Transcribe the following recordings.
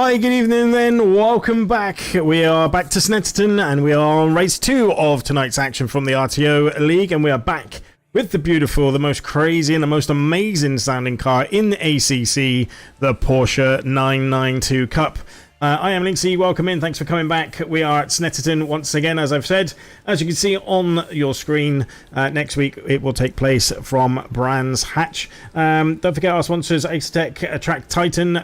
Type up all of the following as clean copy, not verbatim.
Hi, good evening then, welcome back. We are back to Snetterton and we are on race 2 of tonight's action from the RTO League, and we are back with the beautiful, the most crazy and the most amazing sounding car in the ACC, the Porsche 992 Cup. I am Linksy, welcome in, thanks for coming back. We are at Snetterton once again, as I've said. As you can see on your screen, next week it will take place from Brands Hatch. Don't forget our sponsors, Acetec, Track Titan,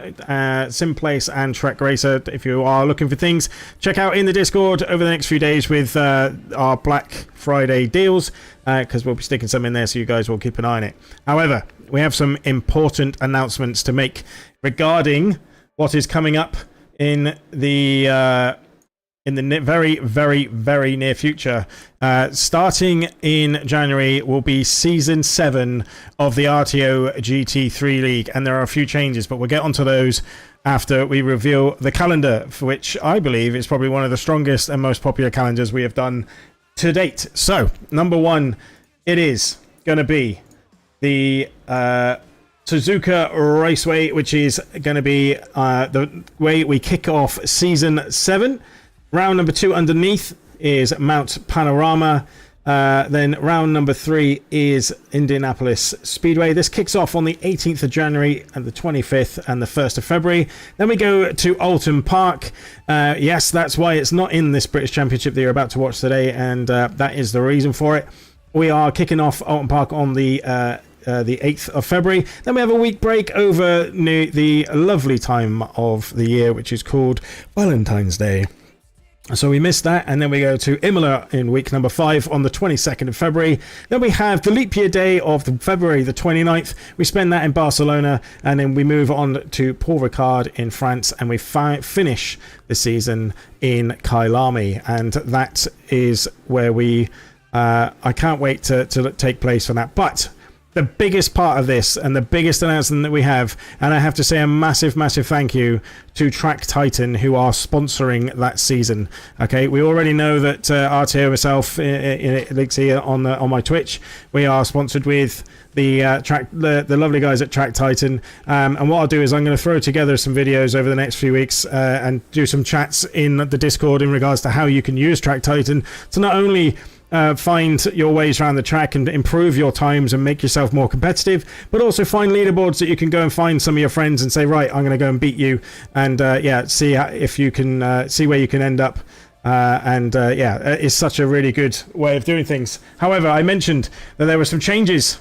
Simplace and Track Racer. If you are looking for things, check out in the Discord over the next few days with our Black Friday deals, because we'll be sticking some in there, so you guys will keep an eye on it. However, we have some important announcements to make regarding what is coming up in the very near future. Starting in January will be season 7 of the RTO GT3 League, and there are a few changes, but we'll get onto those after we reveal the calendar, for which I believe is probably one of the strongest and most popular calendars we have done to date. So number 1, it is going to be the Suzuka Raceway, which is going to be the way we kick off season 7. Round number 2 underneath is Mount Panorama. Then round number 3 is Indianapolis Speedway. This kicks off on the 18th of January and the 25th and the 1st of February. Then we go to Alton Park. Yes, that's why it's not in this British Championship that you're about to watch today, and that is the reason for it. We are kicking off Alton Park on the 8th of February. Then we have a week break over the lovely time of the year, which is called Valentine's Day. So we missed that, and then we go to Imola in week number 5 on the 22nd of February. Then we have the leap year day of February the 29th. We spend that in Barcelona, and then we move on to Paul Ricard in France, and we finish the season in Kyalami, and that is where we I can't wait to take place for that. But the biggest part of this and the biggest announcement that we have, and I have to say a massive thank you to Track Titan, who are sponsoring that season. Okay, we already know that RTO myself on my Twitch, we are sponsored with the lovely guys at Track Titan, and what I'll do is I'm going to throw together some videos over the next few weeks and do some chats in the Discord in regards to how you can use Track Titan to not only find your ways around the track and improve your times and make yourself more competitive, but also find leaderboards that you can go and find some of your friends and say, right, I'm going to go and beat you, and see if you can see where you can end up. It's such a really good way of doing things. However, I mentioned that there were some changes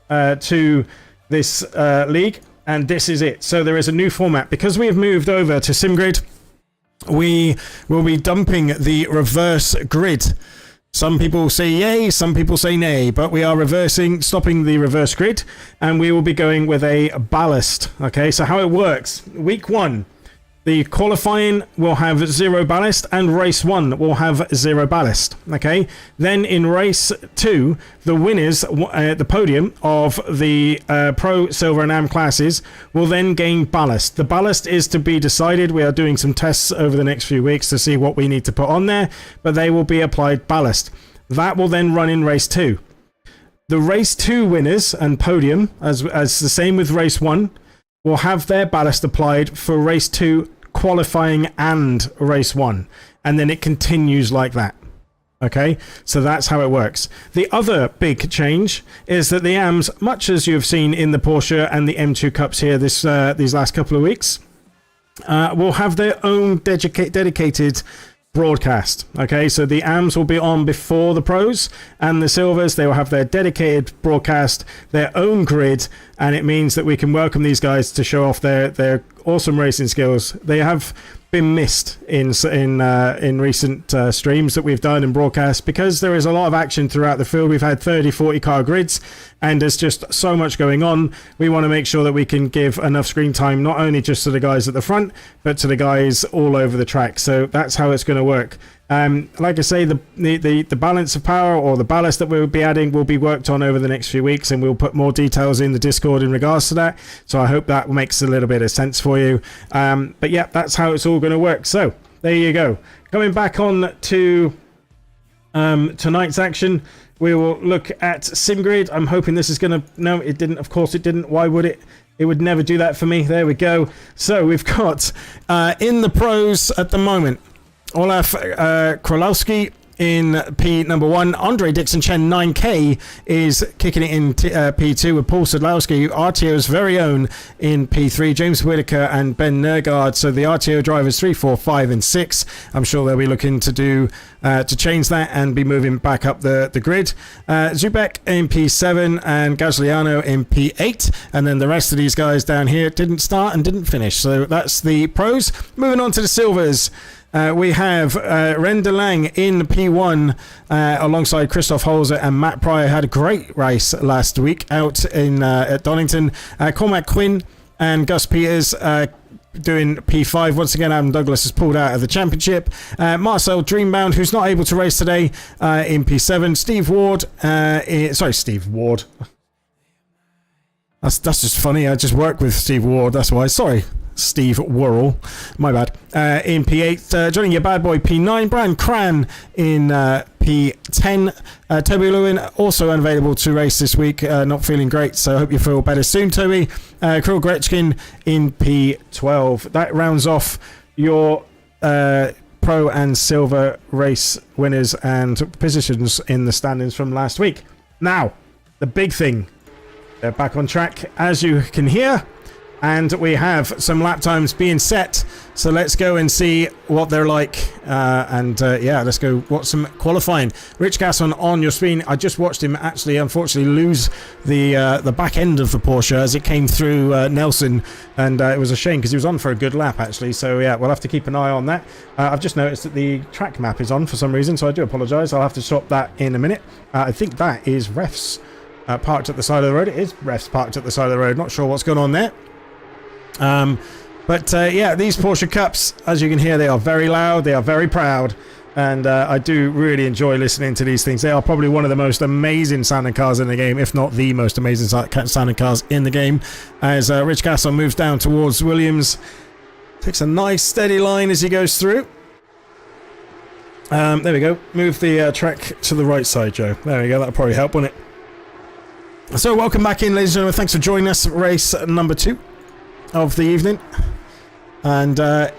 to this league, and this is it. So there is a new format because we have moved over to SimGrid. We will be dumping the reverse grid. Some people say yay, some people say nay, but we are stopping the reverse grid, and we will be going with a ballast. Okay, so how it works: week 1, the qualifying will have 0 ballast, and race 1 will have 0 ballast. Okay, then in race 2, the winners at the podium of the Pro, Silver and Am classes will then gain ballast. The ballast is to be decided. We are doing some tests over the next few weeks to see what we need to put on there, but they will be applied ballast. That will then run in race 2. The race 2 winners and podium, as the same with race 1, will have their ballast applied for race 2 qualifying and race 1, and then it continues like that. Okay, so that's how it works. The other big change is that the AMs, much as you've seen in the Porsche and the M2 Cups here these last couple of weeks, will have their own dedicated broadcast. Okay, so the AMs will be on before the Pros, and the Silvers, they will have their dedicated broadcast, their own grid, and it means that we can welcome these guys to show off their awesome racing skills. They have been missed in recent streams that we've done in broadcast, because there is a lot of action throughout the field. We've had 30-40 car grids, and there's just so much going on. We want to make sure that we can give enough screen time, not only just to the guys at the front, but to the guys all over the track. So that's how it's going to work. Like I say, the balance of power, or the ballast that we'll be adding, will be worked on over the next few weeks, and we'll put more details in the Discord in regards to that. So I hope that makes a little bit of sense for you. But yeah, that's how it's all going to work. So there you go. Coming back on to tonight's action, we will look at SimGrid. I'm hoping this is going to... No, it didn't. Of course it didn't. Why would it? It would never do that for me. There we go. So we've got in the pros at the moment, Olaf Krolowski in P number 1. Andre Dixon Chen 9K is kicking it in P2 with Paul Sadlowski, RTO's very own, in P3. James Whitaker and Ben Nergard. So the RTO drivers 3, 4, 5 and 6. I'm sure they'll be looking to do to change that and be moving back up the grid. Zubek in P7 and Gagliano in P8. And then the rest of these guys down here didn't start and didn't finish. So that's the pros. Moving on to the silvers. We have Ren de Lang in P1 alongside Christoph Holzer and Matt Pryor. Had a great race last week out in at Donington. Cormac Quinn and Gus Peters doing P5. Once again, Adam Douglas has pulled out of the championship. Marcel Dreambound, who's not able to race today, in P7. Steve Ward, Steve Ward. That's just funny. I just work with Steve Ward, that's why. Sorry, Steve Worrell, my bad. In P8, joining your bad boy P9, Brian Cran in P10. Toby Lewin also unavailable to race this week, not feeling great, so I hope you feel better soon, Toby. Krill Gretchkin in P12. That rounds off your pro and silver race winners and positions in the standings from last week. Now, the big thing, they're back on track, as you can hear. And we have some lap times being set. So let's go and see what they're like. Yeah, let's go watch some qualifying. Rich Gasson on your screen. I just watched him actually, unfortunately, lose the back end of the Porsche as it came through Nelson. And it was a shame because he was on for a good lap, actually. So, yeah, we'll have to keep an eye on that. I've just noticed that the track map is on for some reason. So I do apologise. I'll have to swap that in a minute. I think that is refs parked at the side of the road. It is refs parked at the side of the road. Not sure what's going on there. Yeah, these Porsche Cups, as you can hear, they are very loud, they are very proud, and I do really enjoy listening to these things. They are probably one of the most amazing sounding cars in the game, if not the most amazing sounding cars in the game. As Rich Gasson moves down towards Williams, takes a nice steady line as he goes through. There we go. Move the track to the right side, Joe. There we go. That'll probably help, won't it? So welcome back in, ladies and gentlemen. Thanks for joining us. Race number 2 of the evening, and I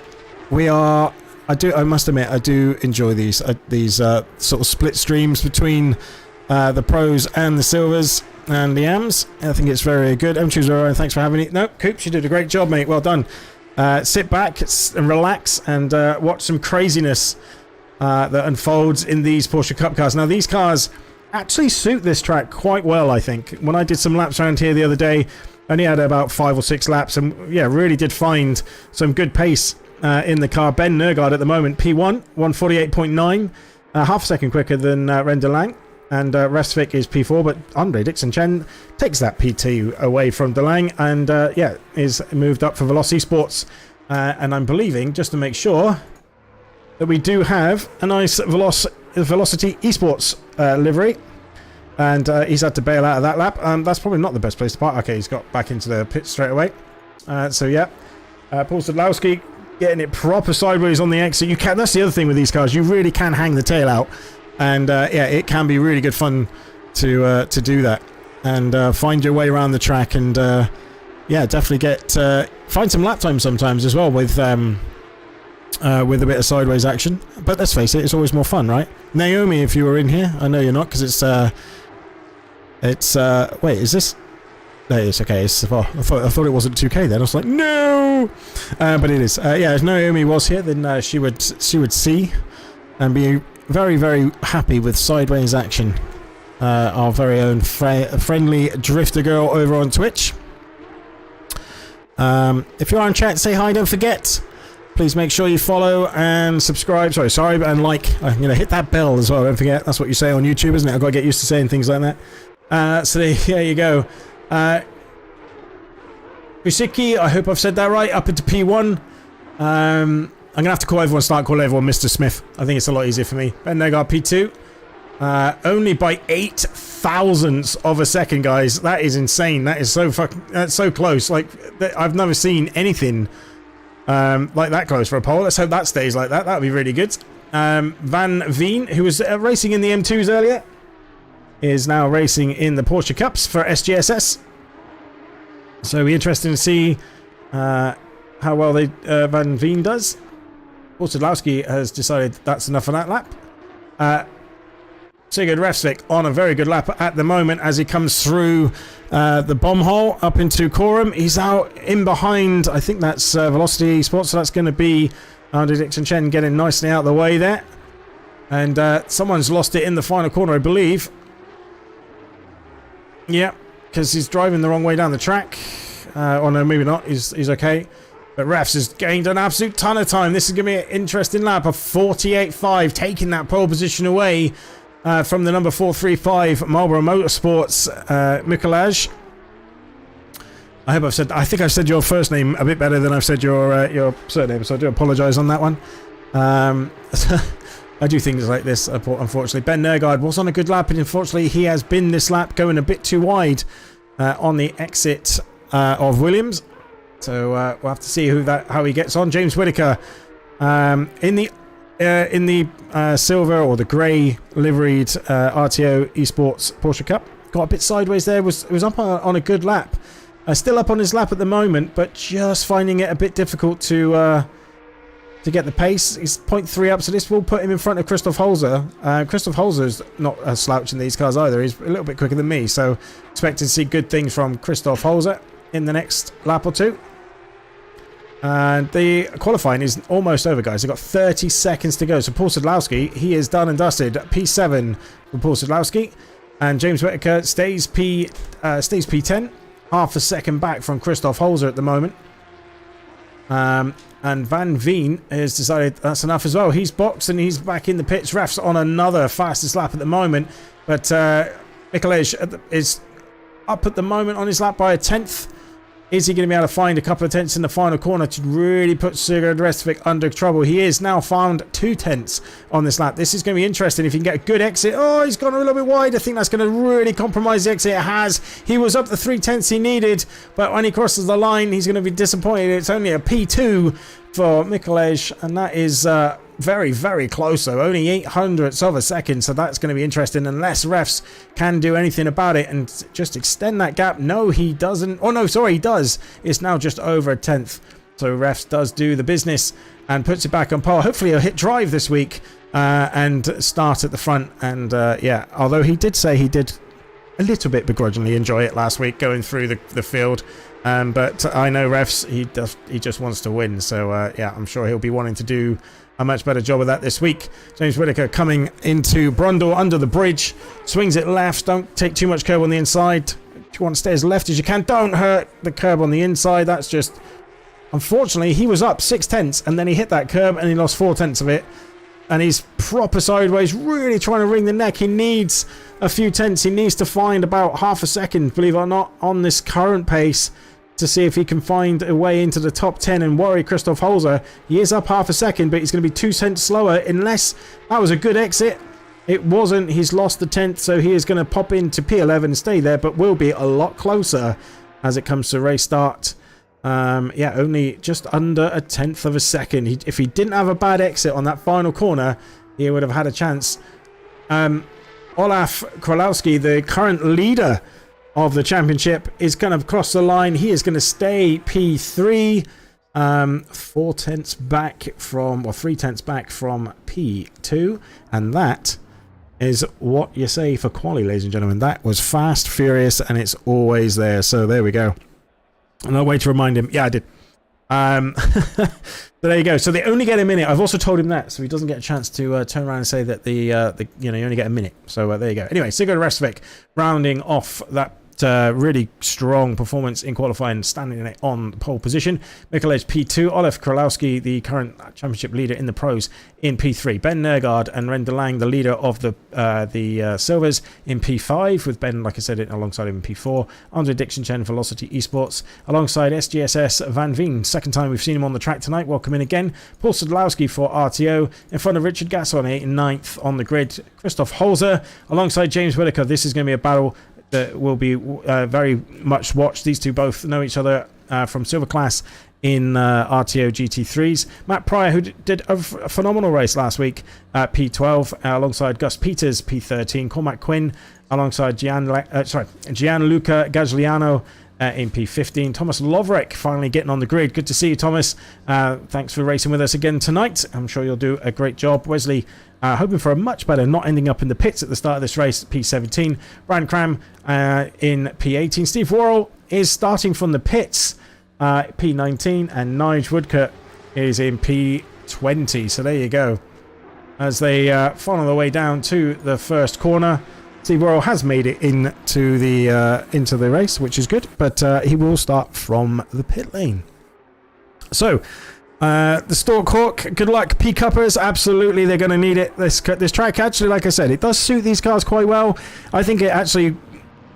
must admit I do enjoy these sort of split streams between the pros and the silvers and the AMs. I think it's very good. M2 thanks for having me. No, Coops, you did a great job, mate. Well done. Sit back and relax and watch some craziness that unfolds in these Porsche Cup cars. Now, these cars actually suit this track quite well, I think. When I did some laps around here the other day, only had about 5 or 6 laps, and yeah, really did find some good pace in the car. Ben Nergard at the moment, P1, 148.9, half a second quicker than Ren de Lang, and Restvik is P4, but Andre Dixon Chen takes that P2 away from de Lang, and yeah, is moved up for Velocity Sports. And I'm believing, just to make sure, that we do have a nice Velocity Esports livery. And he's had to bail out of that lap. That's probably not the best place to park. Okay, he's got back into the pit straight away. So yeah, Paul Sadlowski getting it proper sideways on the exit. You can. That's the other thing with these cars. You really can hang the tail out, and yeah, it can be really good fun to do that and find your way around the track and yeah, definitely find some lap time sometimes as well with a bit of sideways action. But let's face it, it's always more fun, right? Naomi, if you were in here, I know you're not because wait, is this? No, it's okay. I thought it wasn't 2K then. I was like, no, but it is. Yeah, if Naomi was here, then she would see and be very, very happy with sideways action. Our very own friendly drifter girl over on Twitch. If you're on chat, say hi. Don't forget. Please make sure you follow and subscribe. Sorry, and like. Hit that bell as well. Don't forget. That's what you say on YouTube, isn't it? I've got to get used to saying things like that. So there you go. Kusiki, I hope I've said that right. Up into P1. I'm going to have to call everyone Mr. Smith. I think it's a lot easier for me. Ben Negard P2. Only by 8 thousandths of a second, guys. That is insane. That is that's so close. Like, I've never seen anything like that close for a pole. Let's hope that stays like that. That would be really good. Van Veen, who was racing in the M2s earlier, is now racing in the Porsche Cups for SGSS. So it'll be interesting to see how well Van Veen does. Sadlowski has decided that's enough for that lap. Sigurd Refsvik on a very good lap at the moment as he comes through the bomb hole up into Coram. He's out in behind, I think that's Velocity Esports, so that's going to be Andre Dixon Chen getting nicely out of the way there. And someone's lost it in the final corner, I believe. Yeah, because he's driving the wrong way down the track. Oh no, maybe not. He's okay. But Refs has gained an absolute ton of time. This is going to be an interesting lap. A 48.5, taking that pole position away from the number 435 Marlboro Motorsports, Mikolaj. I think I've said your first name a bit better than I've said your surname, so I do apologise on that one. I do things like this, unfortunately. Ben Nergard was on a good lap, and unfortunately he has been this lap going a bit too wide on the exit of Williams. So we'll have to see how he gets on. James Whittaker in the silver or the grey liveried RTO Esports Porsche Cup. Got a bit sideways there. Was up on a good lap. Still up on his lap at the moment, but just finding it a bit difficult to get the pace. He's 0.3 up, so this will put him in front of Christoph Holzer. Christoph Holzer's not a slouch in these cars either. He's a little bit quicker than me, so expecting to see good things from Christoph Holzer in the next lap or two. And the qualifying is almost over, guys. They've got 30 seconds to go. So Paul Sadlowski, he is done and dusted. P7 for Paul Sadlowski. And James Whittaker stays P10. Half a second back from Christoph Holzer at the moment. And Van Veen has decided that's enough as well. He's boxed and he's back in the pits. Ref's on another fastest lap at the moment. But Mikolaj is up at the moment on his lap by a tenth. Is he going to be able to find a couple of tenths in the final corner to really put Sigurd Refsvik under trouble? He is now found 2 tenths on this lap. This is going to be interesting if he can get a good exit. Oh, he's gone a little bit wide. I think that's going to really compromise the exit. It has. He was up the 3 tenths he needed, but when he crosses the line, he's going to be disappointed. It's only a P2 for Mikolaj, and that is very, very close, though. Only 800ths of a second, so that's going to be interesting unless refs can do anything about it and just extend that gap. No, he doesn't. Oh, no, sorry, he does. It's now just over a tenth. So refs does do the business and puts it back on par. Hopefully he'll hit drive this week and start at the front. And yeah, although he did say he did a little bit begrudgingly enjoy it last week going through the field. But I know refs, he just wants to win. So yeah, I'm sure he'll be wanting to do a much better job of that this week. James Whittaker coming into Brundle under the bridge, swings it left. Don't take too much curb on the inside. You want to stay as left as you can. Don't hurt the curb on the inside. That's just, unfortunately, he was up 6 tenths and then he hit that curb and he lost 4 tenths of it. And he's proper sideways, really trying to wring the neck. He needs a few tenths. He needs to find about half a second, believe it or not, on this current pace to see if he can find a way into the top 10 and worry Christoph Holzer. He is up half a second, but he's going to be 2 cents slower unless that was a good exit. It wasn't. He's lost the 10th, so he is going to pop into P11 and stay there, but will be a lot closer as it comes to race start. Yeah, only just under a 10th of a second. If he didn't have a bad exit on that final corner, he would have had a chance. Olaf Krolowski, the current leader of the championship, is going to cross the line. He is going to stay P3, 4 tenths back from, or 3 tenths back from P2, and that is what you say for quali, ladies and gentlemen. That was fast, furious, and it's always there. So there we go. No way to remind him. Yeah, I did. So there you go. So they only get a minute. I've also told him that, so he doesn't get a chance to turn around and say that you only get a minute. So there you go. Anyway, Sigurd Refsvik rounding off that really strong performance in qualifying, standing on pole position. Mikolaj P2, Olaf Krolowski, the current championship leader in the pros, in P3. Ben Nergard and Ren de Lang, the leader of the Silvers, in P5, with Ben, like I said, alongside him in P4. Andre Dixon Chen, Velocity Esports, alongside SGSS Van Veen. Second time we've seen him on the track tonight. Welcome in again. Paul Sadlowski for RTO, in front of Richard Gasson, 8th and 9th on the grid. Christoph Holzer, alongside James Whittaker. This is going to be a battle that will be very much watched. These two both know each other from Silver Class in RTO GT3s. Matt Pryor, who did a phenomenal race last week at P12, alongside Gus Peters, P13. Cormac Quinn, alongside Gianluca Gagliano in P15. Thomas Loverick finally getting on the grid. Good to see you, Thomas. Thanks for racing with us again tonight. I'm sure you'll do a great job. Wesley, hoping for a much better, not ending up in the pits at the start of this race, P17. Brian Cram in P18. Steve Worrell is starting from the pits, P19. And Nige Woodcote is in P20. So there you go. As they follow their way down to the first corner. Steve Worrell has made it into the race, which is good, but he will start from the pit lane. So, the Stork Hawk, good luck, P-Cuppers. Absolutely, they're going to need it. This track, actually, like I said, it does suit these cars quite well. I think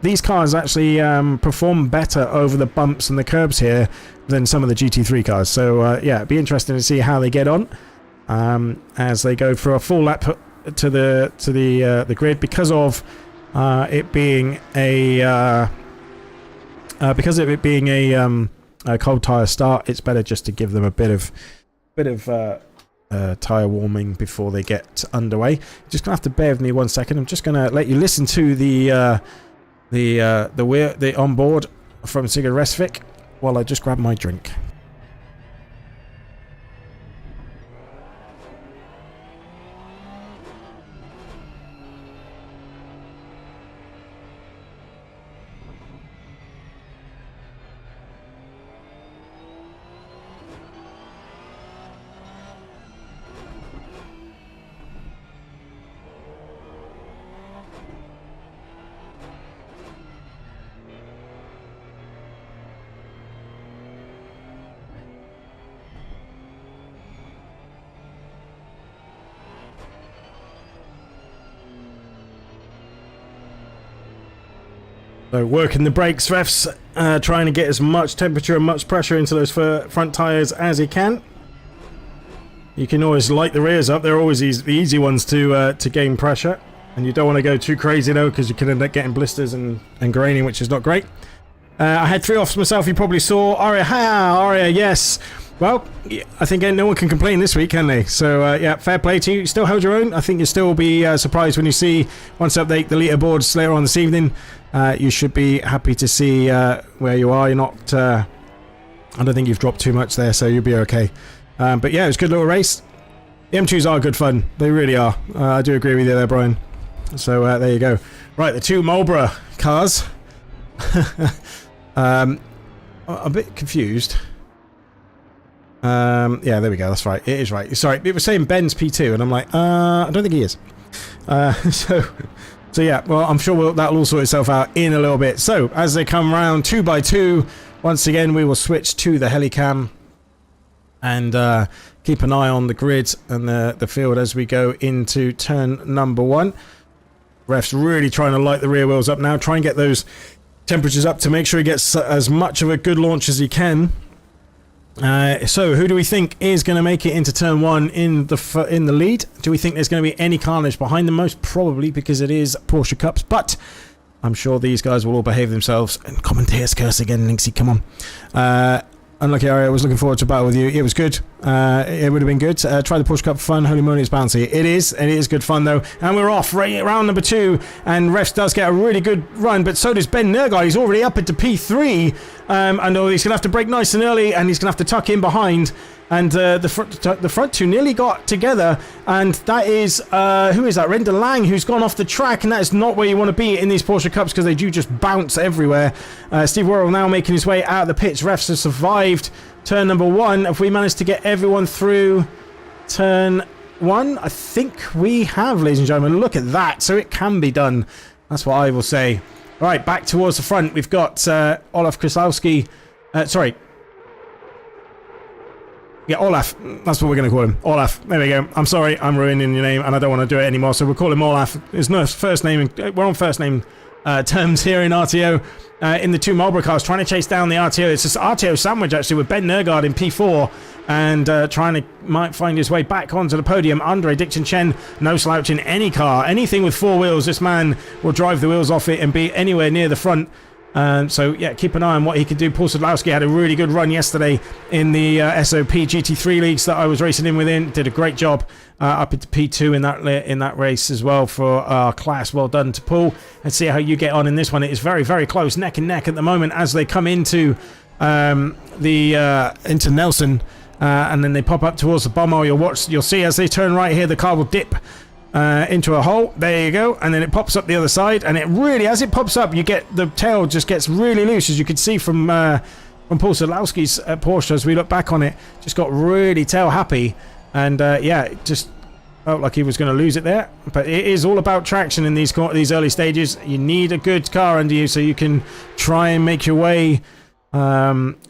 these cars actually perform better over the bumps and the curbs here than some of the GT3 cars. So, yeah, it'd be interesting to see how they get on as they go for a full lap to the grid because of it being a cold tire start. It's better just to give them a bit of tire warming before they get underway. Just gonna have to bear with me 1 second. I'm just gonna let you listen to the onboard from Sigurd Resvik while I just grab my drink. So working the brakes, refs, trying to get as much temperature and much pressure into those front tyres as he can. You can always light the rears up. They're always the easy ones to gain pressure. And you don't want to go too crazy though, because you can end up getting blisters and graining, which is not great. I had 3 offs myself, you probably saw. Aria, yes. Well, I think no one can complain this week, can they? So, yeah, fair play to you. You still held your own. I think you'll still be surprised when you see, once I update the leaderboards later on this evening, you should be happy to see where you are. You're not... I don't think you've dropped too much there, so you'll be okay. But yeah, it was a good little race. The M2s are good fun. They really are. I do agree with you there, Brian. So, there you go. Right, the 2 Marlboro cars. I'm a bit confused. Yeah, there we go. That's right. It is right. Sorry, it was saying Ben's P2, and I'm like, I don't think he is. So yeah. Well, I'm sure that'll all sort itself out in a little bit. So as they come round 2 by 2, once again we will switch to the helicam and keep an eye on the grid and the field as we go into turn number 1. Ref's really trying to light the rear wheels up now. Try and get those temperatures up to make sure he gets as much of a good launch as he can. So who do we think is going to make it into turn 1 in the lead? Do we think there's going to be any carnage behind them? Most probably, because it is Porsche Cups, but I'm sure these guys will all behave themselves. And commentators curse again, Linksy, come on. Unlucky Aria, I was looking forward to battle with you. It was good. It would have been good. Try the Porsche Cup for fun. Holy moly, it's bouncy. It is good fun though. And we're off round number 2. And Refs does get a really good run, but so does Ben Nergard. He's already up into P3. And he's going to have to brake nice and early, and he's going to have to tuck in behind. And the front 2 nearly got together, and that is who is that? Renda Lang, who's gone off the track, and that is not where you want to be in these Porsche Cups because they do just bounce everywhere. Steve Worrell now making his way out of the pits. Refs have survived turn number 1. Have we managed to get everyone through turn 1? I think we have, ladies and gentlemen. Look at that. So it can be done. That's what I will say. Right, back towards the front. We've got Olaf Krasowski. Sorry. Yeah, Olaf. That's what we're going to call him. Olaf. There we go. I'm sorry. I'm ruining your name, and I don't want to do it anymore. So we'll call him Olaf. His first name. We're on first name terms here in RTO. In the 2 Marlboro cars, trying to chase down the RTO. It's this RTO sandwich, actually, with Ben Nergard in P4 and trying to might find his way back onto the podium. Andre Dixon Chen, no slouch in any car. Anything with 4 wheels, this man will drive the wheels off it and be anywhere near the front. So yeah, keep an eye on what he can do. Paul Sadlowski had a really good run yesterday in the SOP GT3 leagues that I was racing in within. Did a great job up into P2 in that race as well for our class. Well done to Paul. Let's see how you get on in this one. It is very, very close, neck and neck at the moment as they come into into Nelson, and then they pop up towards the bomb. You'll see as they turn right here, the car will dip into a hole. There you go, and then it pops up the other side, and it really, as it pops up, you get the tail just gets really loose, as you can see from Paul Sadlowski's Porsche. As we look back on it, just got really tail happy, and yeah, it just felt like he was going to lose it there. But it is all about traction in these early stages. You need a good car under you so you can try and make your way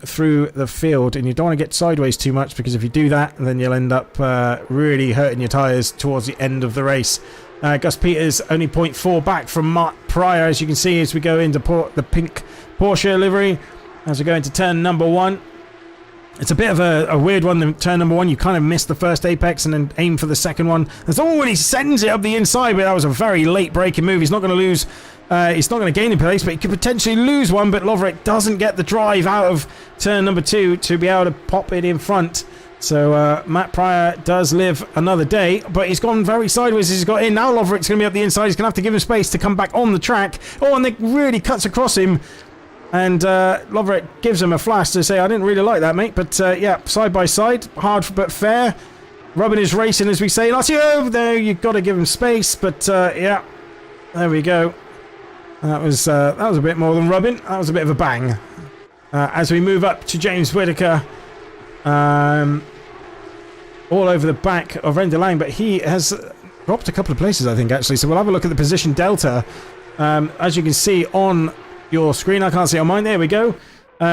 through the field, and you don't want to get sideways too much, because if you do that, then you'll end up really hurting your tyres towards the end of the race. Gus Peters only 0.4 back from Matt Pryor, as you can see, as we go into the pink Porsche livery, as we go into turn number 1. It's a bit of a weird one, the turn number 1. You kind of miss the first apex and then aim for the second one. He sends it up the inside, but that was a very late braking move. He's not going to lose. He's not going to gain a place, but he could potentially lose one. But Loverick doesn't get the drive out of turn number 2 to be able to pop it in front. So Matt Pryor does live another day, but he's gone very sideways as he's got in. Now Loverick's going to be up the inside. He's going to have to give him space to come back on the track. Oh, and it really cuts across him. And Loverick gives him a flash to say, I didn't really like that, mate. But yeah, side by side, hard but fair. Rubbing his racing, as we say. RTO, there, you've got to give him space. But yeah, there we go. That was a bit more than rubbing. That was a bit of a bang. As we move up to James Whitaker, all over the back of Ren DeLange, but he has dropped a couple of places, I think, actually. So we'll have a look at the position delta. As you can see on your screen, I can't see on mine. There we go.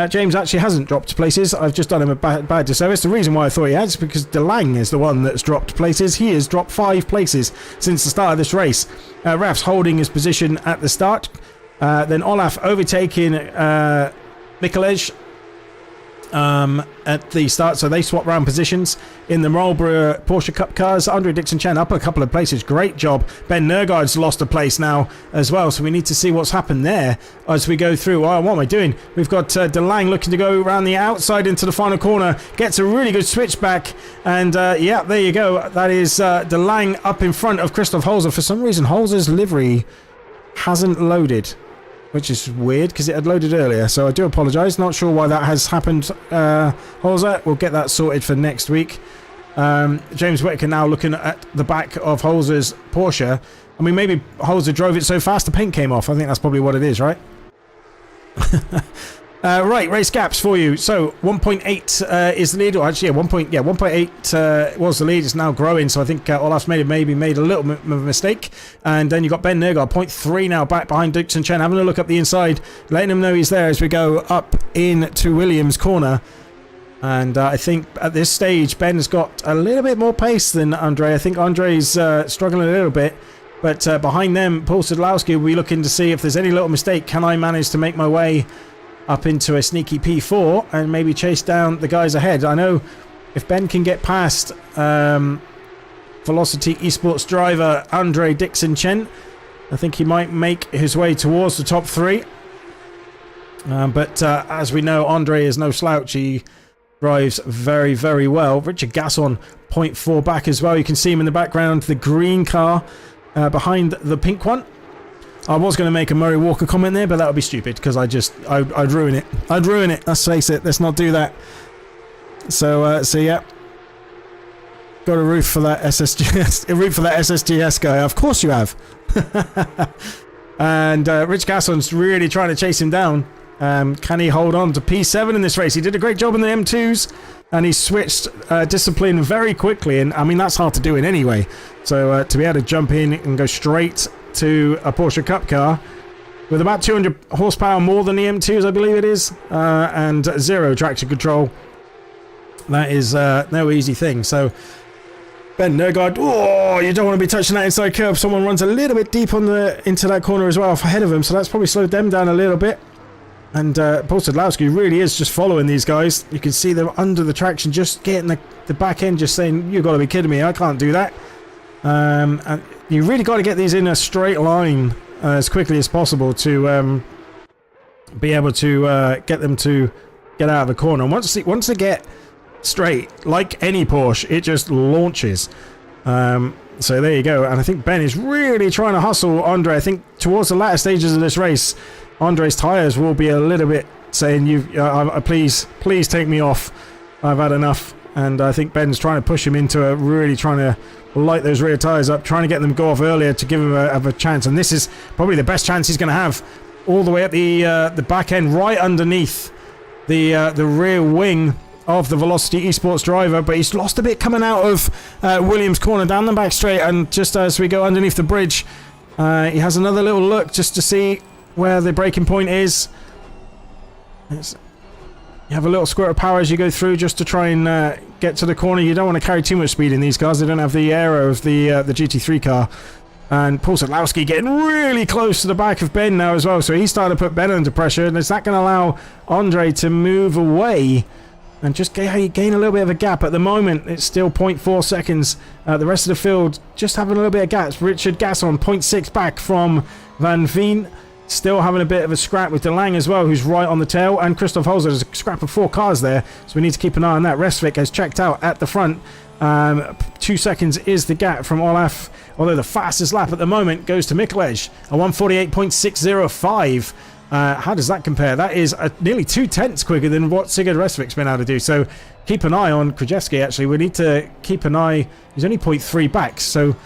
James actually hasn't dropped places. I've just done him a bad disservice. The reason why I thought he had is because DeLange is the one that's dropped places. He has dropped 5 places since the start of this race. Raf's holding his position at the start. Then Olaf overtaking Mikolaj at the start, so they swap round positions in the Marlboro Porsche Cup cars. Andre Dixon Chen up a couple of places, great job. Ben Nergaard's lost a place now as well, so we need to see what's happened there as we go through. Oh, what am I doing? We've got DeLange looking to go around the outside into the final corner, gets a really good switchback, and yeah, there you go. That is DeLange up in front of Christoph Holzer. For some reason, Holzer's livery hasn't loaded, which is weird because it had loaded earlier, so I do apologise. Not sure why that has happened, Holzer. We'll get that sorted for next week. James Whitaker now looking at the back of Holzer's Porsche. I mean, maybe Holzer drove it so fast the paint came off. I think that's probably what it is, right? Right, race gaps for you. So 1.8 is the lead, or actually 1.8 was the lead. It's now growing, so I think Olaf's maybe made a little bit of a mistake. And then you've got Ben Nergaard, 0.3 now, back behind Dixon Chen, having a look up the inside, letting him know he's there as we go up into Williams' corner. And I think at this stage, Ben's got a little bit more pace than Andre. I think Andre's struggling a little bit. But behind them, Paul Sadlowski will be looking to see if there's any little mistake. Can I manage to make my way up into a sneaky P4 and maybe chase down the guys ahead? I know if Ben can get past Velocity Esports driver Andre Dixon Chen, I think he might make his way towards the top 3. But as we know, Andre is no slouch. He drives very, very well. Richard Gasson, 0.4 back as well. You can see him in the background, the green car behind the pink one. I was going to make a Murray Walker comment there, but that would be stupid because I'd ruin it. I'd ruin it. Let's face it. Let's not do that. So yeah. Got a roof for that SSGS. A roof for that SSGS guy. Of course you have. And Rich Gasson's really trying to chase him down. Can he hold on to P7 in this race? He did a great job in the M2s, and he switched discipline very quickly. And I mean, that's hard to do in any way. So to be able to jump in and go straight to a Porsche Cup car with about 200 horsepower more than the M2s, I believe it is, and 0 traction control, that is no easy thing. So Ben Nergaard, oh, you don't want to be touching that inside curve. Someone runs a little bit deep on into that corner as well ahead of him, so that's probably slowed them down a little bit. And Paul Sadlowski really is just following these guys. You can see them under the traction, just getting the back end, just saying, you've got to be kidding me, I can't do that. And you really got to get these in a straight line as quickly as possible to be able to get them to get out of the corner. And once they get straight, like any Porsche, it just launches. So there you go. And I think Ben is really trying to hustle Andre. I think towards the latter stages of this race, Andre's tyres will be a little bit saying, please take me off. I've had enough. And I think Ben's trying to push him into really trying to light those rear tyres up, trying to get them to go off earlier to give him a chance. And this is probably the best chance he's going to have, all the way at the back end, right underneath the rear wing of the Velocity Esports driver. But he's lost a bit coming out of Williams' corner down the back straight, and just as we go underneath the bridge, he has another little look just to see where the braking point is. You have a little squirt of power as you go through, just to try and get to the corner. You don't want to carry too much speed in these cars. They don't have the aero of the GT3 car. And Paul Sadlowski getting really close to the back of Ben now as well. So he's starting to put Ben under pressure. And is that going to allow Andre to move away and just gain a little bit of a gap? At the moment, it's still 0.4 seconds. The rest of the field just having a little bit of gaps. Richard Gasson 0.6 back from Van Veen. Still having a bit of a scrap with De Lange as well, who's right on the tail. And Christoph Holzer, there's a scrap of 4 cars there. So we need to keep an eye on that. Resvik has checked out at the front. 2 seconds is the gap from Olaf. Although the fastest lap at the moment goes to Mikulej, a 1:48.605. How does that compare? That is nearly 2/10 quicker than what Sigurd Resvik's been able to do. So keep an eye on Krajewski, actually. We need to keep an eye. He's only 0.3 back. So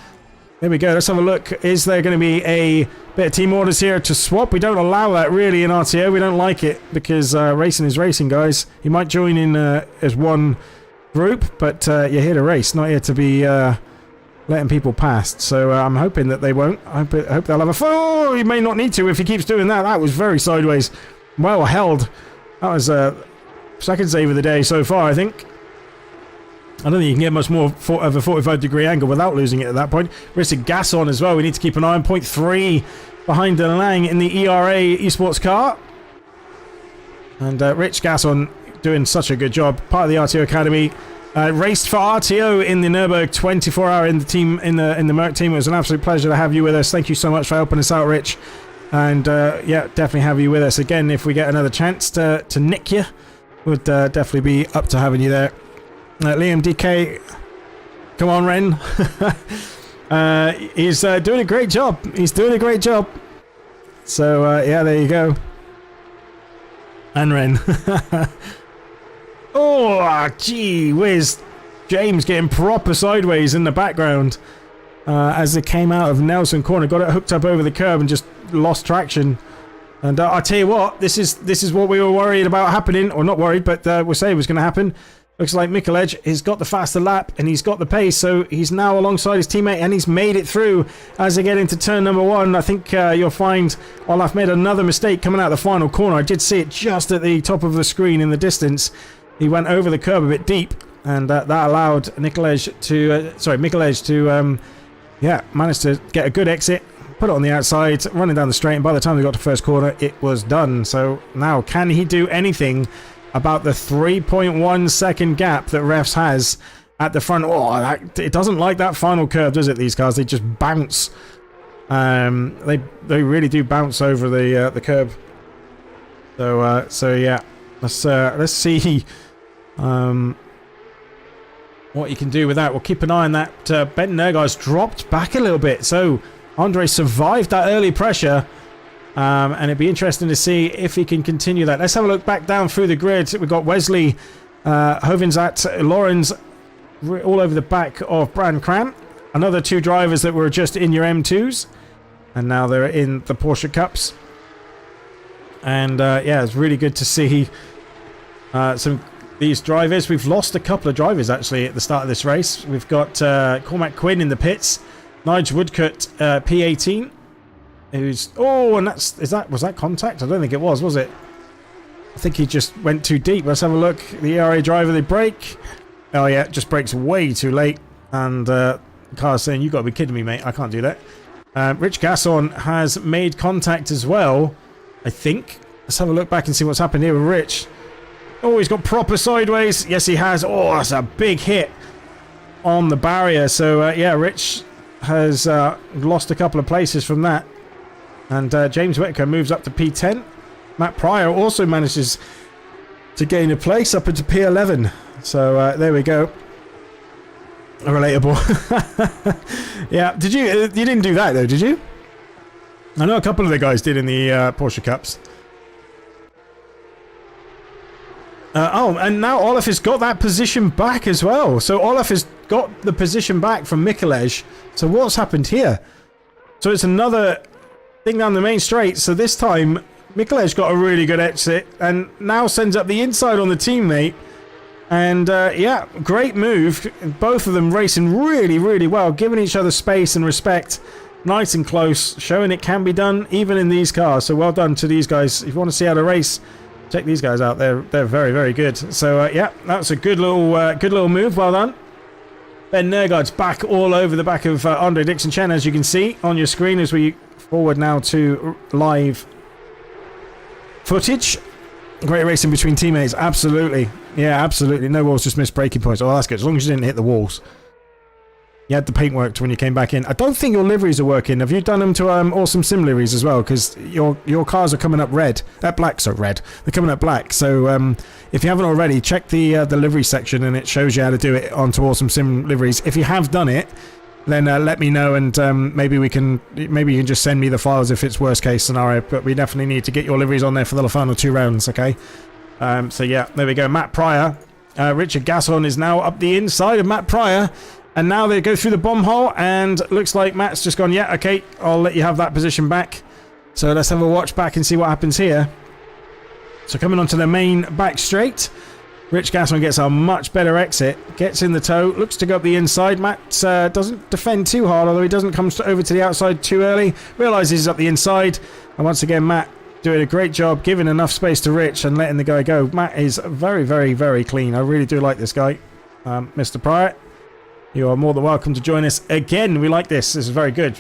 there we go. Let's have a look. Is there going to be a bit of team orders here to swap? We don't allow that really in RTO. We don't like it because racing is racing, guys. You might join in as one group, but you're here to race, not here to be letting people pass. So I'm hoping that they won't. I hope they'll have a... Oh, he may not need to if he keeps doing that. That was very sideways. Well held. That was second save of the day so far, I think. I don't think you can get much more of a 45-degree angle without losing it at that point. Richard Gasson as well. We need to keep an eye on 0.3 behind De Lange in the ERA Esports car. And Rich Gasson doing such a good job. Part of the RTO Academy. Raced for RTO in the Nürburgring 24-hour in the team in the Merc team. It was an absolute pleasure to have you with us. Thank you so much for helping us out, Rich. And yeah, definitely have you with us again if we get another chance to nick you. Would definitely be up to having you there. Liam DK, come on, Ren. He's doing a great job. He's doing a great job. So yeah, there you go. And Ren. Oh, gee whiz. James getting proper sideways in the background as it came out of Nelson corner. Got it hooked up over the curb and just lost traction. And I tell you what, this is what we were worried about happening, or not worried, but we'll say it was going to happen. Looks like Mikulej has got the faster lap and he's got the pace, so he's now alongside his teammate and he's made it through as they get into turn number 1. I think you'll find Olaf made another mistake coming out of the final corner. I did see it just at the top of the screen in the distance. He went over the curb a bit deep, and that allowed Mikulej to yeah, manage to get a good exit, put it on the outside, running down the straight, and by the time they got to first corner, it was done. So now, can he do anything about the 3.1 second gap that Refs has at the front? Oh, it doesn't like that final curve, does it? These cars, they just bounce. They really do bounce over the curb. So yeah, let's see what you can do with that. We'll keep an eye on that. Ben Nergar's dropped back a little bit, so Andre survived that early pressure. And it'd be interesting to see if he can continue that. Let's have a look back down through the grid. We've got Wesley, Hovinzat, Lawrence all over the back of Brand Cram. Another 2 drivers that were just in your M2s. And now they're in the Porsche Cups. And yeah, it's really good to see these drivers. We've lost a couple of drivers actually at the start of this race. We've got Cormac Quinn in the pits. Nigel Woodcut, P18. Who's and was that contact? I don't think it was it? I think he just went too deep. Let's have a look. The ERA driver, they brake. Oh yeah, it just brakes way too late. And the car's saying, "You got to be kidding me, mate! I can't do that." Rich Gasson has made contact as well, I think. Let's have a look back and see what's happened here with Rich. Oh, he's got proper sideways. Yes, he has. Oh, that's a big hit on the barrier. So yeah, Rich has lost a couple of places from that. And James Whittaker moves up to P10. Matt Pryor also manages to gain a place up into P11. So there we go. Relatable. Yeah, did you didn't do that though, did you? I know a couple of the guys did in the Porsche Cups. Oh, and now Olaf has got that position back as well. So Olaf has got the position back from Mikelej. So what's happened here? So it's another thing down the main straight. So this time Mikelej got a really good exit and now sends up the inside on the teammate. And yeah, great move. Both of them racing really, really well, giving each other space and respect. Nice and close, showing it can be done even in these cars. So well done to these guys. If you want to see how to race, check these guys out. They're very, very good. So yeah, that's a good little move. Well done. Ben Nergaard's back all over the back of Andre Dixon Chen, as you can see on your screen as we forward now to live footage. Great racing between teammates. Absolutely. Yeah, absolutely. No walls, just missed braking points. Oh, that's good. As long as you didn't hit the walls. You had the paint worked when you came back in. I don't think your liveries are working. Have you done them to Awesome Sim liveries as well? Because your cars are coming up red. Black, so red. They're coming up black. So if you haven't already, check the livery section and it shows you how to do it onto Awesome Sim liveries. If you have done it, then let me know and maybe you can just send me the files if it's worst case scenario. But we definitely need to get your liveries on there for the final 2 rounds, okay? So yeah, there we go. Matt Pryor. Richard Gasson is now up the inside of Matt Pryor. And now they go through the bomb hole, and looks like Matt's just gone, yeah, okay, I'll let you have that position back. So let's have a watch back and see what happens here. So coming onto the main back straight, Rich Gasson gets a much better exit, gets in the toe, looks to go up the inside. Matt doesn't defend too hard, although he doesn't come over to the outside too early. Realises he's up the inside, and once again, Matt doing a great job, giving enough space to Rich and letting the guy go. Matt is very, very, very clean. I really do like this guy. Mr. Pryor, you are more than welcome to join us again. We like this. This is very good.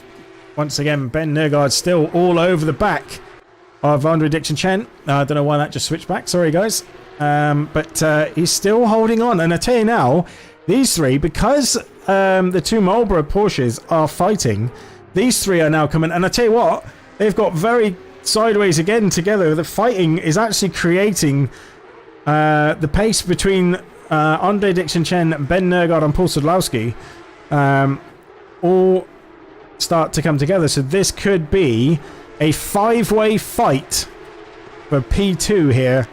Once again, Ben Nergaard still all over the back of Andre Dixon Chen. I don't know why that just switched back. Sorry, guys. But he's still holding on. And I tell you now, these three, because the 2 Marlboro Porsches are fighting, these 3 are now coming. And I tell you what, they've got very sideways again together. The fighting is actually creating the pace between Andre Dixon Chen, Ben Nergaard and Paul Sadlowski all start to come together. So this could be a 5-way fight for P2 here,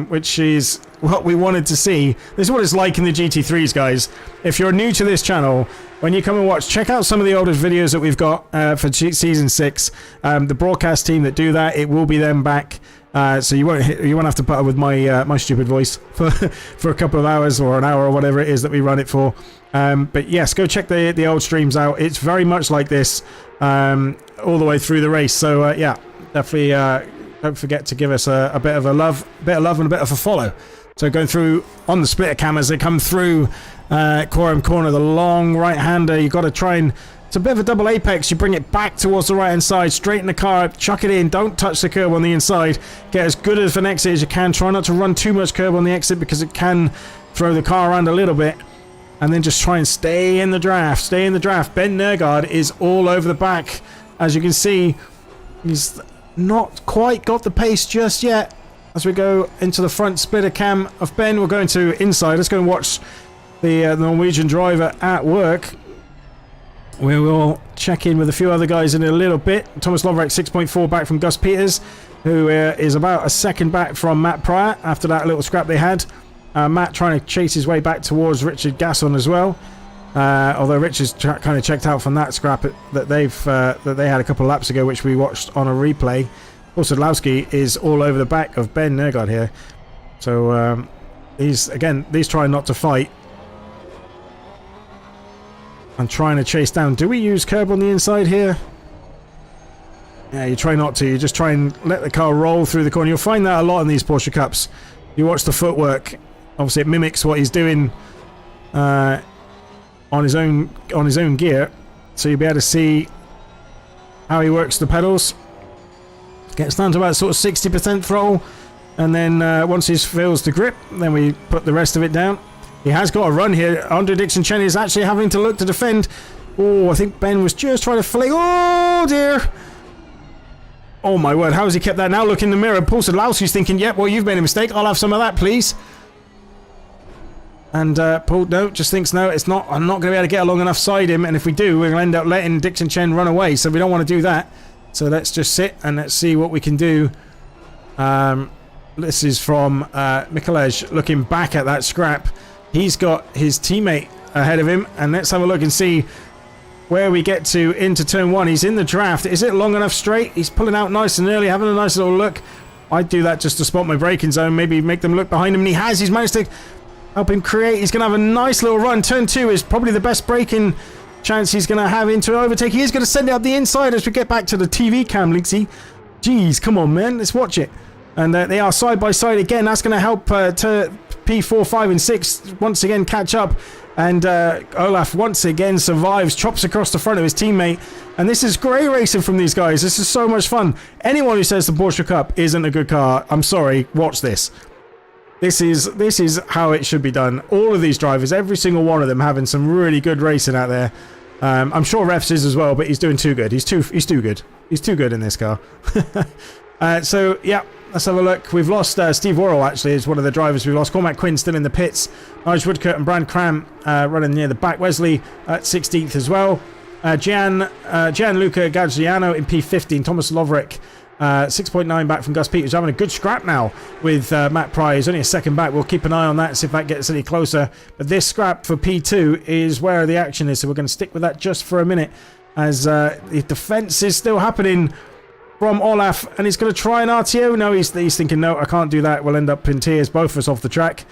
which is what we wanted to see. This is what it's like in the GT3s, guys. If you're new to this channel, when you come and watch, check out some of the oldest videos that we've got for season 6. The broadcast team that do that, it will be them back. So you won't have to put up with my my stupid voice for a couple of hours or an hour or whatever it is that we run it for. But yes, go check the old streams out. It's very much like this all the way through the race. So yeah, definitely don't forget to give us a bit of love and a bit of a follow. So going through on the splitter cam as they come through Quorum Corner, the long right hander. You've got to try and. It's a bit of a double apex. You bring it back towards the right hand side, straighten the car up, chuck it in, don't touch the curb on the inside, get as good of an exit as you can. Try not to run too much curb on the exit because it can throw the car around a little bit, and then just try and stay in the draft. Ben Nergaard is all over the back. As you can see, he's not quite got the pace just yet. As we go into the front splitter cam of Ben, we're going to inside. Let's go and watch the Norwegian driver at work. We will check in with a few other guys in a little bit. Thomas Lovrek 6.4 back from Gus Peters, who is about a second back from Matt Pryor after that little scrap they had. Matt trying to chase his way back towards Richard Gasson as well. Although Richard's kind of checked out from that scrap that they had a couple of laps ago, which we watched on a replay. Also, Sadlowski is all over the back of Ben Nergaard here. So he's trying not to fight. I'm trying to chase down. Do we use curb on the inside here? Yeah, you try not to. You just try and let the car roll through the corner. You'll find that a lot in these Porsche Cups. You watch the footwork. Obviously, it mimics what he's doing on his own gear. So you'll be able to see how he works the pedals. Gets down to about sort of 60% throttle, and then once he feels the grip, then we put the rest of it down. He has got a run here. Andre Dixon Chen is actually having to look to defend. Oh, I think Ben was just trying to fling. Oh, dear. Oh my word, how has he kept that? Now look in the mirror. Paul Sadlowski's thinking, yep, well, you've made a mistake. I'll have some of that, please. And Paul, no, just thinks, no, it's not. I'm not going to be able to get along enough side him. And if we do, we're going to end up letting Dixon Chen run away. So we don't want to do that. So let's just sit and let's see what we can do. This is from Mikolaj looking back at that scrap. He's got his teammate ahead of him. And let's have a look and see where we get to into turn one. He's in the draft. Is it long enough straight? He's pulling out nice and early, having a nice little look. I'd do that just to spot my braking zone. Maybe make them look behind him. And he has. He's managed to help him create. He's going to have a nice little run. Turn two is probably the best braking chance he's going to have into overtake. He is going to send it up the inside as we get back to the TV cam, Linksy. Jeez, come on, man. Let's watch it. And they are side by side again. That's going to help P4, 5 and 6 once again catch up. And Olaf once again survives, chops across the front of his teammate. And this is great racing from these guys. This is so much fun. Anyone who says the Porsche Cup isn't a good car, I'm sorry, watch this. This is how it should be done. All of these drivers, every single one of them having some really good racing out there. I'm sure Refs is as well, but he's doing too good. He's too good. He's too good in this car. So, yeah, let's have a look. We've lost Steve Worrell, actually, is one of the drivers. We've lost Cormac Quinn still in the pits. Nigel Woodcourt and Brand Cram running near the back. Wesley at 16th as well. Gianluca Gagliano in P15. Thomas Loverick 6.9 back from Gus Peters, having a good scrap now with Matt Pry. He's only a second back. We'll keep an eye on that, see if that gets any closer. But this scrap for P2 is where the action is, so we're going to stick with that just for a minute as the defense is still happening from Olaf, and he's going to try an RTO. No, he's thinking, no, I can't do that. We'll end up in tears, both of us off the track.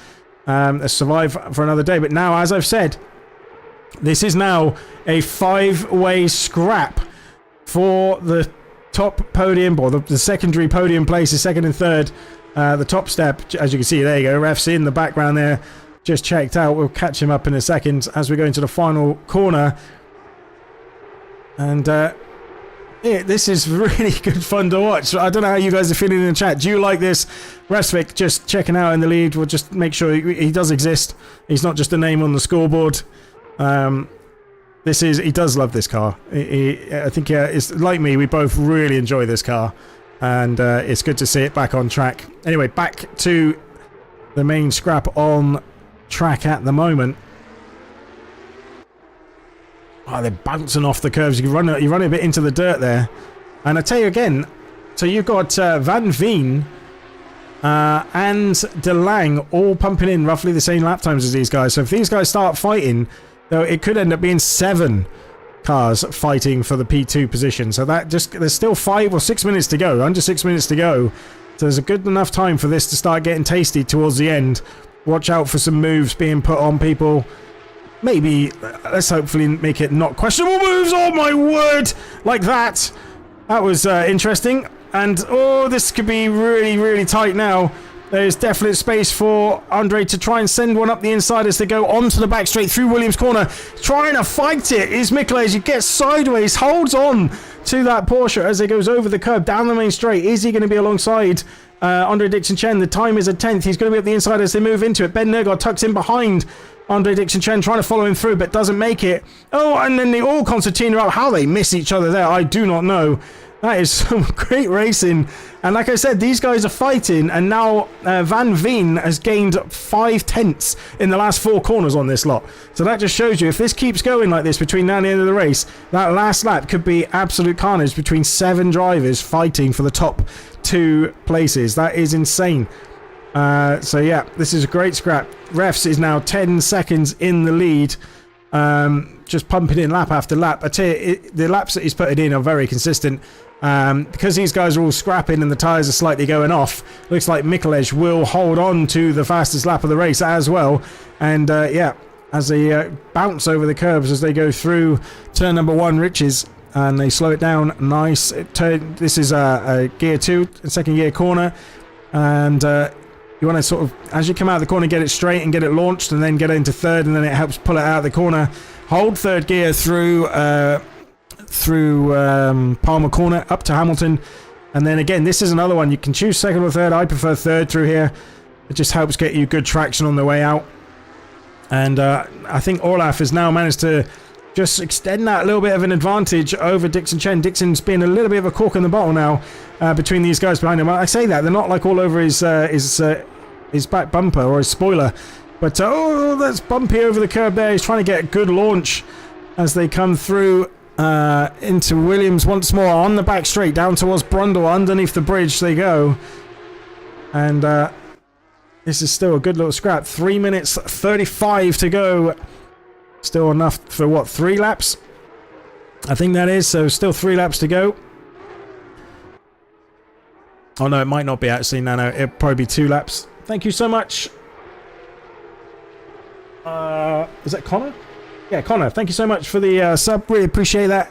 Let's survive for another day. But now, as I've said, this is now a 5-way scrap for the top podium, or the secondary podium places, second and third. The top step, as you can see, there you go. Ref's in the background there, just checked out. We'll catch him up in a second as we go into the final corner. And yeah, this is really good fun to watch. I don't know how you guys are feeling in the chat. Do you like this? Resvik just checking out in the lead. We'll just make sure he does exist. He's not just a name on the scoreboard. He does love this car. I think it's like me, we both really enjoy this car, and it's good to see it back on track. Anyway, back to the main scrap on track at the moment. Oh, they're bouncing off the curves. You run a bit into the dirt there. And I tell you again, so you've got Van Veen and De Lang all pumping in roughly the same lap times as these guys. So if these guys start fighting, though, it could end up being 7 cars fighting for the P2 position. So that there's still 5 or 6 minutes to go, under 6 minutes to go. So there's a good enough time for this to start getting tasty towards the end. Watch out for some moves being put on people. Maybe, let's hopefully make it not questionable moves. Oh my word! Like that. That was interesting. And, oh, this could be really, really tight now. There's definite space for Andre to try and send one up the inside as they go onto the back straight through Williams' corner. Trying to fight it is Mikolaj. He gets sideways, holds on to that Porsche as it goes over the curb, down the main straight. Is he going to be alongside Andre Dixon Chen? The time is a 10th. He's going to be up the inside as they move into it. Ben Nergard tucks in behind Andre Dixon Chen, trying to follow him through, but doesn't make it. Oh, and then they all concertina up. How they miss each other there, I do not know. That is some great racing. And like I said, these guys are fighting, and now Van Veen has gained 5/10 in the last 4 corners on this lot. So that just shows you, if this keeps going like this between now and the end of the race, that last lap could be absolute carnage between 7 drivers fighting for the top 2 places. That is insane. So yeah, this is a great scrap. Refs is now 10 seconds in the lead, just pumping in lap after lap. I tell you, the laps that he's putting in are very consistent. Because these guys are all scrapping and the tyres are slightly going off, looks like Mikolaj will hold on to the fastest lap of the race as well. And yeah, as they bounce over the curbs as they go through turn number 1, Riches, and they slow it down. Nice. This is a gear 2, second gear corner, and you want to sort of, as you come out of the corner, get it straight and get it launched, and then get it into third, and then it helps pull it out of the corner. Hold third gear through Palmer Corner up to Hamilton, and then again, this is another one. You can choose second or third. I prefer third through here. It just helps get you good traction on the way out. And I think Olaf has now managed to just extend that a little bit of an advantage over Dixon Chen. Dixon's been a little bit of a cork in the bottle now between these guys behind him. I say that, they're not like all over his back bumper or his spoiler. But, oh, that's bumpy over the curb there. He's trying to get a good launch as they come through into Williams once more on the back straight down towards Brundle. Underneath the bridge they go. And this is still a good little scrap. 3 minutes 35 to go. Still enough for what, 3 laps? I think that is, so still 3 laps to go. Oh no, it might not be actually, no, it'll probably be 2 laps. Thank you so much. Is that Connor? Yeah, Connor, thank you so much for the sub, really appreciate that.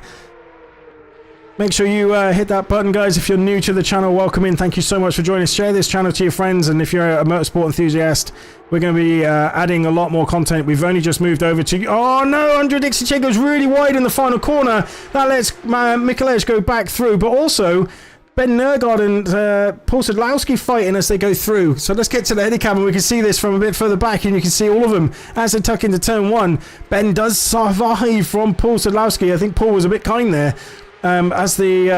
Make sure you hit that button, guys. If you're new to the channel, welcome in. Thank you so much for joining us. Share this channel to your friends, and if you're a motorsport enthusiast, we're going to be adding a lot more content. We've only just moved over to... Oh, no! Andre Dixon Chen goes really wide in the final corner. That lets Mikulej go back through, but also Ben Nergard and Paul Sadlowski fighting as they go through. So let's get to the headicam, and we can see this from a bit further back, and you can see all of them as they tuck into turn 1. Ben does survive from Paul Sadlowski. I think Paul was a bit kind there. As the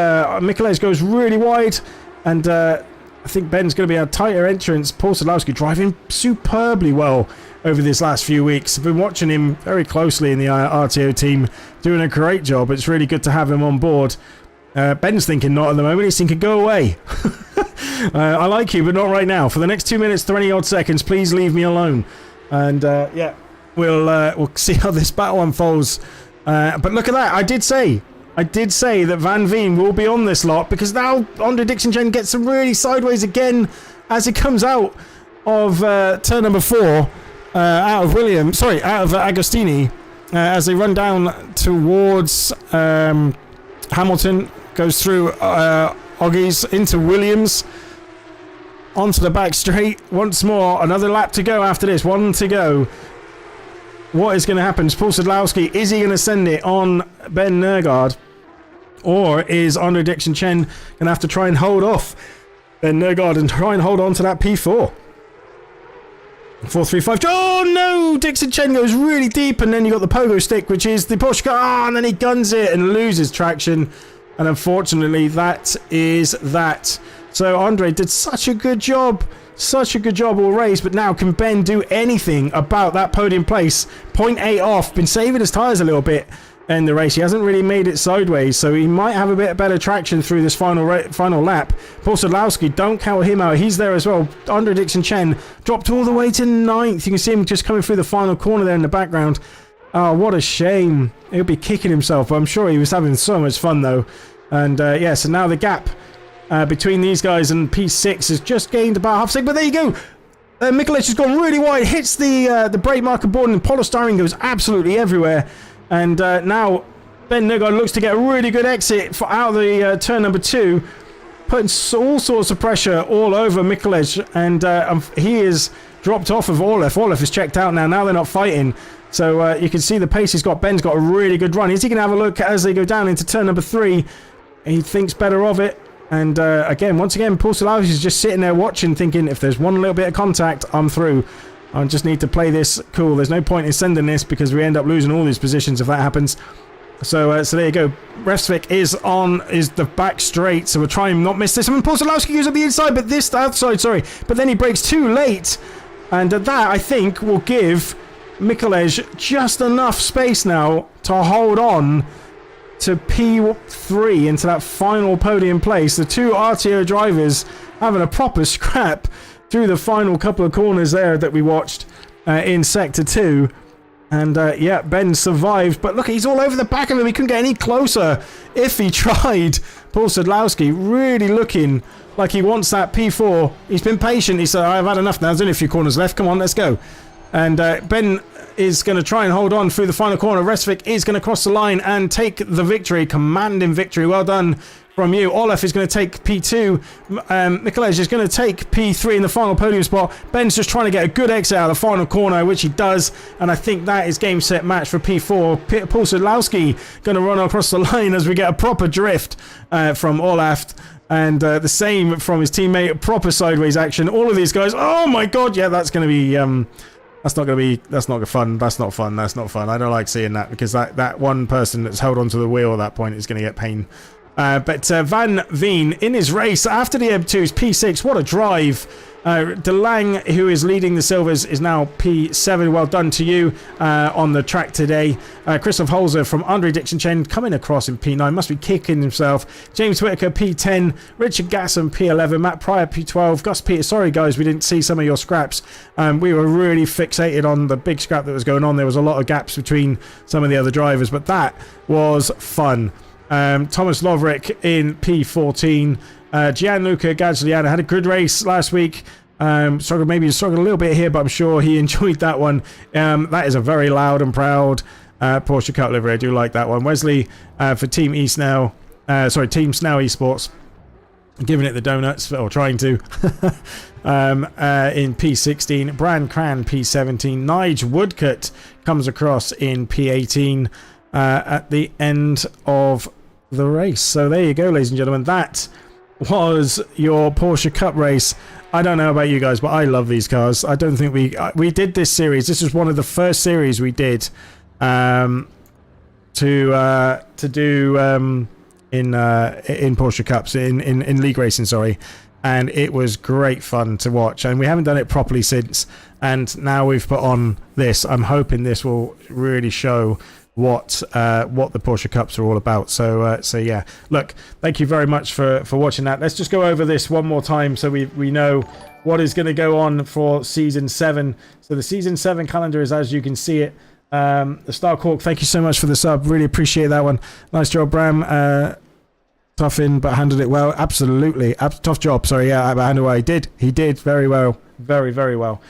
Mikulej goes really wide, and I think Ben's going to be a tighter entrance. Paul Sadlowski driving superbly well over this last few weeks. I've been watching him very closely in the RTO team, doing a great job. It's really good to have him on board. Ben's thinking not at the moment. He's thinking, go away. I like you, but not right now. For the next 2 minutes, 20 odd seconds, please leave me alone. And yeah, we'll see how this battle unfolds. But look at that. I did say that Van Veen will be on this lot, because now Andre Dixon Chen gets some really sideways again as he comes out of turn number 4, out of Agostini, as they run down towards Hamilton, goes through Oggies into Williams, onto the back straight once more. Another lap to go after this, 1 to go. What is going to happen? Paul Sadlowski, is he going to send it on Ben Nergard? Or is Andre Dixon Chen going to have to try and hold off Ben Nergard and try and hold on to that P4? 4-3-5. Oh no! Dixon Chen goes really deep, and then you got the pogo stick, which is the Porsche Cup. Oh, and then he guns it and loses traction. And unfortunately, that is that. So Andre did such a good job. Such a good job all race, but now can Ben do anything about that podium place? 0.8 off, been saving his tyres a little bit in the race. He hasn't really made it sideways, so he might have a bit better traction through this final lap. Paul Sadlowski, don't count him out, he's there as well. Andre Dixon Chen dropped all the way to 9th. You can see him just coming through the final corner there in the background. Oh, what a shame. He'll be kicking himself, but I'm sure he was having so much fun though. And yeah, so now the gap between these guys and P6 has just gained about half a second, but there you go. Mikulej has gone really wide, hits the brake marker board, and polystyrene goes absolutely everywhere. And now Ben Nergard looks to get a really good exit out of the turn number 2, putting all sorts of pressure all over Mikulej, and he is dropped off of Orlef. Orlef is checked out now. Now they're not fighting. So you can see the pace he's got. Ben's got a really good run. Is he going to have a look as they go down into turn number 3? He thinks better of it. And once again, Paul Sadlowski is just sitting there watching, thinking, if there's one little bit of contact, I'm through. I just need to play this cool. There's no point in sending this, because we end up losing all these positions if that happens. So there you go. Resvik is the back straight, so we'll try and not miss this. And Paul Sadlowski goes up the inside, but this outside, sorry. But then he breaks too late. And that, I think, will give Mikulej just enough space now to hold on to P3 into that final podium place. The two RTO drivers having a proper scrap through the final couple of corners there that we watched in Sector 2. And yeah, Ben survived, but look, he's all over the back of him. He couldn't get any closer if he tried. Paul Sadlowski really looking like he wants that P4. He's been patient. He said, I've had enough now. There's only a few corners left. Come on, let's go. And Ben is going to try and hold on through the final corner. Resvik is going to cross the line and take the victory. Commanding victory. Well done from you. Olaf is going to take P2. Mikulej is going to take P3 in the final podium spot. Ben's just trying to get a good exit out of the final corner, which he does. And I think that is game, set, match for P4. Paul Sadlowski going to run across the line as we get a proper drift from Olaf. And the same from his teammate. Proper sideways action. All of these guys. Oh my god. Yeah, that's going to be... That's not going to be. That's not fun. That's not fun. That's not fun. I don't like seeing that, because that one person that's held onto the wheel at that point is going to get pain. But Van Veen in his race after the M2's P6. What a drive! DeLang, who is leading the Silvers, is now P7. Well done to you on the track today. Christoph Holzer from Andre Dixon Chen coming across in P9. Must be kicking himself. James Whitaker, P10. Richard Gasson, P11. Matt Pryor, P12. Gus Peters. Sorry, guys, we didn't see some of your scraps. We were really fixated on the big scrap that was going on. There was a lot of gaps between some of the other drivers, but that was fun. Thomas Lovrick in P14. Gianluca Gagliano had a good race last week. Struggled a little bit here, but I'm sure he enjoyed that one. That is a very loud and proud Porsche Cup livery. I do like that one. Wesley for Team Team Snell Esports, giving it the donuts, or trying to. In P16, Bran Cran P17, Nige Woodcut comes across in P18 at the end of the race. So there you go, ladies and gentlemen. That was your Porsche Cup race. I don't know about you guys, but I love these cars. I don't think we did this series. This was one of the first series we did to do in Porsche Cups in league racing. Sorry. And it was great fun to watch, and we haven't done it properly since, and now we've put on this. I'm hoping this will really show what the Porsche Cups are all about. So yeah, look, thank you very much for watching that. Let's just go over this one more time so we know what is going to go on for Season 7. So the Season 7 calendar is as you can see it. The Star Cork, thank you so much for the sub. Really appreciate that one. Nice job, Bram. Tough in, but handled it well. Absolutely. Tough job. Sorry, yeah, but handled it well. He did very well. Very, very well.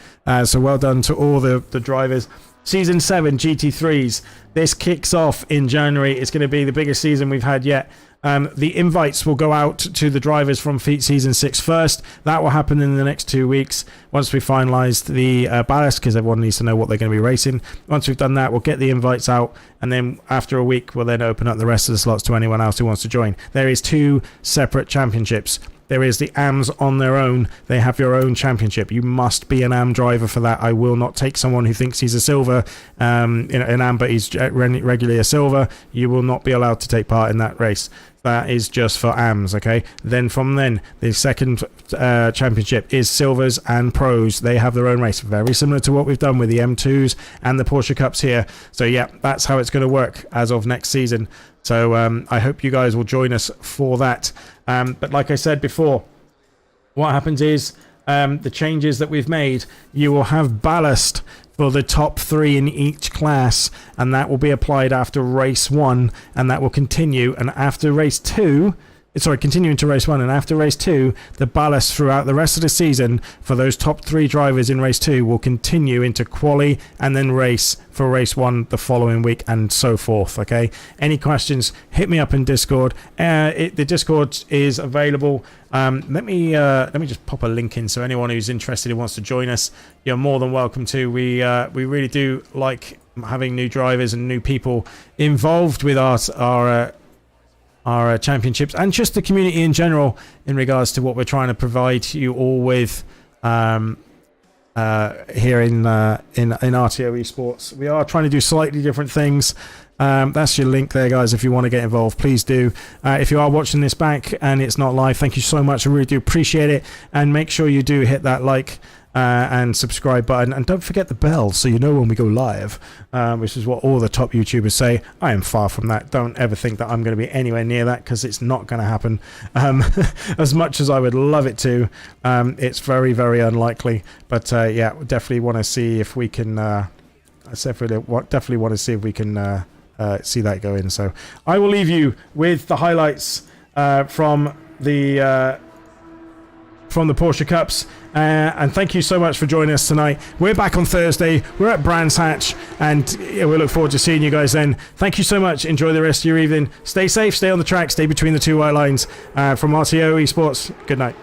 So well done to all the drivers. Season 7 GT3s. This kicks off in January. It's going to be the biggest season we've had yet. The invites will go out to the drivers from Season 6 first. That will happen in the next 2 weeks once we finalised the ballast, because everyone needs to know what they're going to be racing. Once we've done that, we'll get the invites out, and then after a week, we'll then open up the rest of the slots to anyone else who wants to join. There is 2 separate championships. There is the AMs on their own. They have your own championship. You must be an AM driver for that. I will not take someone who thinks he's a silver, an AM, but he's regularly a silver. You will not be allowed to take part in that race. That is just for AMs, okay? Then the second championship is silvers and pros. They have their own race, very similar to what we've done with the M2s and the Porsche Cups here. So yeah, that's how it's going to work as of next season. So I hope you guys will join us for that. But like I said before, what happens is the changes that we've made, you will have ballast for the top 3 in each class, and that will be applied after race 1, and that will continue. And after race 2, continuing to race 1, and after race 2, the ballast throughout the rest of the season for those top 3 drivers in race 2 will continue into quali and then race for race 1 the following week, and so forth. Okay, any questions, hit me up in Discord. The Discord is available. Let me just pop a link in, so anyone who's interested who wants to join us, you're more than welcome to. We really do like having new drivers and new people involved with our championships, and just the community in general, in regards to what we're trying to provide you all with here in RTO Esports. We are trying to do slightly different things. That's your link there, guys. If you want to get involved, please do. If you are watching this back and it's not live, thank you so much. I really do appreciate it, and make sure you do hit that like and subscribe button, and don't forget the bell so you know when we go live, which is what all the top YouTubers say. I am far from that. Don't ever think that I'm going to be anywhere near that, because it's not going to happen. As much as I would love it to, it's very, very unlikely. But yeah, definitely want to see if we can definitely want to see if we can see that go in. So I will leave you with the highlights from the Porsche Cups, and thank you so much for joining us tonight. We're back on Thursday. We're at Brands Hatch, and we look forward to seeing you guys then. Thank you so much. Enjoy the rest of your evening. Stay safe, stay on the track, stay between the 2 white lines. From RTO Esports, good night.